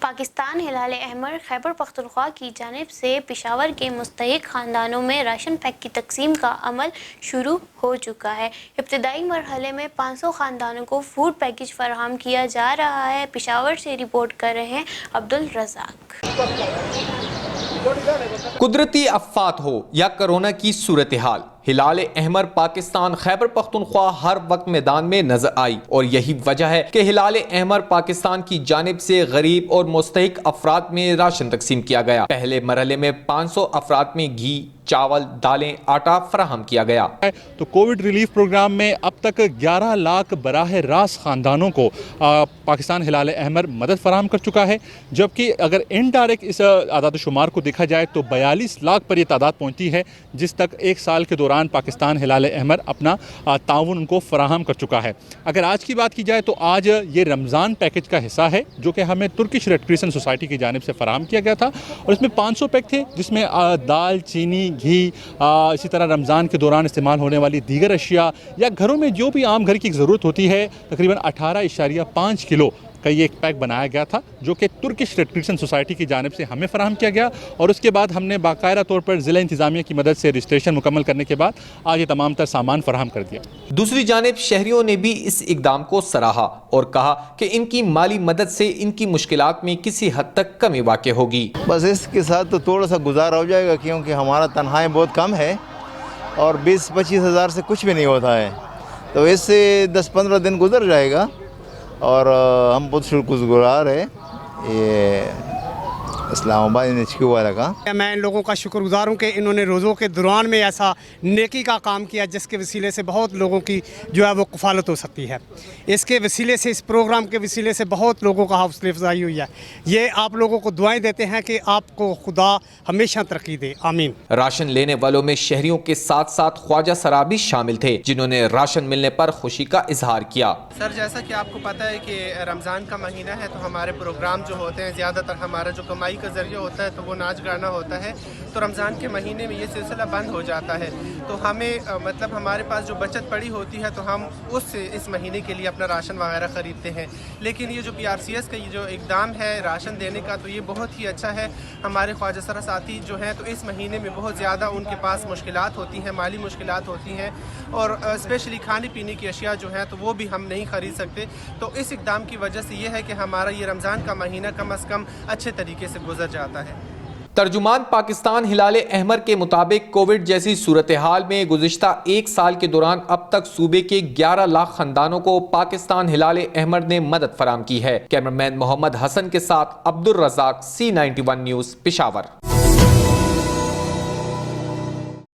پاکستان ہلال احمر خیبر پختونخوا کی جانب سے پشاور کے مستحق خاندانوں میں راشن پیک کی تقسیم کا عمل شروع ہو چکا ہے۔ ابتدائی مرحلے میں 500 خاندانوں کو فوڈ پیکج فراہم کیا جا رہا ہے۔ پشاور سے رپورٹ کر رہے ہیں عبدالرزاق۔ قدرتی آفات ہو یا کرونا کی صورتحال، ہلال احمر پاکستان خیبر پختونخوا ہر وقت میدان میں نظر آئی، اور یہی وجہ ہے کہ ہلال احمر پاکستان کی جانب سے غریب اور مستحق افراد میں راشن تقسیم کیا گیا۔ پہلے مرحلے میں 500 افراد میں گھی، چاول، دالیں، آٹا فراہم کیا گیا۔ تو کووڈ ریلیف پروگرام میں اب تک 11 لاکھ براہ راست خاندانوں کو پاکستان ہلال احمر مدد فراہم کر چکا ہے، جبکہ اگر انڈائریکٹ اس اعداد و شمار کو دیکھا جائے تو 42 لاکھ پر یہ تعداد پہنچتی ہے، جس تک ایک سال کے دوران پاکستان ہلال احمر اپنا تعاون ان کو فراہم کر چکا ہے۔ اگر آج کی بات کی جائے تو آج یہ رمضان پیکج کا حصہ ہے، جو کہ ہمیں ترکش ریڈ کرسنٹ سوسائٹی کی جانب سے فراہم کیا گیا تھا، اور اس میں 500 پیک تھے، جس میں دال، چینی، گھی، اسی طرح رمضان کے دوران استعمال ہونے والی دیگر اشیاء یا گھروں میں جو بھی عام گھر کی ضرورت ہوتی ہے، تقریباً 18.5 کلو کا یہ ایک پیک بنایا گیا تھا، جو کہ ترکش ریڈ کرسنٹ سوسائٹی کی جانب سے ہمیں فراہم کیا گیا، اور اس کے بعد ہم نے باقاعدہ طور پر ضلع انتظامیہ کی مدد سے رجسٹریشن مکمل کرنے کے بعد آج یہ تمام تر سامان فراہم کر دیا۔ دوسری جانب شہریوں نے بھی اس اقدام کو سراہا اور کہا کہ ان کی مالی مدد سے ان کی مشکلات میں کسی حد تک کمی واقع ہوگی۔ بس اس کے ساتھ تو تھوڑا سا گزارا ہو جائے گا، کیونکہ ہمارا تنخواہیں بہت کم ہے اور 20-25 ہزار سے کچھ بھی نہیں ہوتا ہے، تو اس سے 10-15 دن گزر جائے گا، اور ہم بہت شکر گزار ہیں یہ اسلام آباد NHQ والا کا۔ میں ان لوگوں کا شکر گزار ہوں کہ انہوں نے روزوں کے دوران میں ایسا نیکی کا کام کیا، جس کے وسیلے سے بہت لوگوں کی جو ہے وہ کفالت ہو سکتی ہے۔ اس کے وسیلے سے، اس پروگرام کے وسیلے سے بہت لوگوں کا حوصلہ افزائی ہوئی ہے۔ یہ آپ لوگوں کو دعائیں دیتے ہیں کہ آپ کو خدا ہمیشہ ترقی دے، آمین۔ راشن لینے والوں میں شہریوں کے ساتھ ساتھ خواجہ سرا بھی شامل تھے، جنہوں نے راشن ملنے پر خوشی کا اظہار کیا۔ سر، جیسا کہ آپ کو پتہ ہے کہ رمضان کا مہینہ ہے، تو ہمارے پروگرام جو ہوتے ہیں، زیادہ تر ہمارا جو کمائی کا ذریعہ ہوتا ہے تو وہ ناچ گانا ہوتا ہے، تو رمضان کے مہینے میں یہ سلسلہ بند ہو جاتا ہے، تو ہمیں مطلب ہمارے پاس جو بچت پڑی ہوتی ہے تو ہم اس مہینے کے لیے اپنا راشن وغیرہ خریدتے ہیں۔ لیکن یہ جو PRCS کا یہ جو اقدام ہے راشن دینے کا، تو یہ بہت ہی اچھا ہے۔ ہمارے خواجہ سرا ساتھی جو ہیں تو اس مہینے میں بہت زیادہ ان کے پاس مشکلات ہوتی ہیں، مالی مشکلات ہوتی ہیں، اور اسپیشلی کھانے پینے کی اشیاء جو ہیں تو وہ بھی ہم نہیں خرید سکتے، تو اس اقدام کی وجہ سے یہ ہے کہ ہمارا یہ رمضان کا مہینہ کم از کم اچھے طریقے سے گزر جاتا ہے۔ ترجمان پاکستان ہلال احمر کے مطابق کووڈ جیسی صورتحال میں گزشتہ ایک سال کے دوران اب تک صوبے کے 11 لاکھ خاندانوں کو پاکستان ہلال احمر نے مدد فراہم کی ہے۔ کیمرمین محمد حسن کے ساتھ عبدالرزاق، C91 نیوز، پشاور۔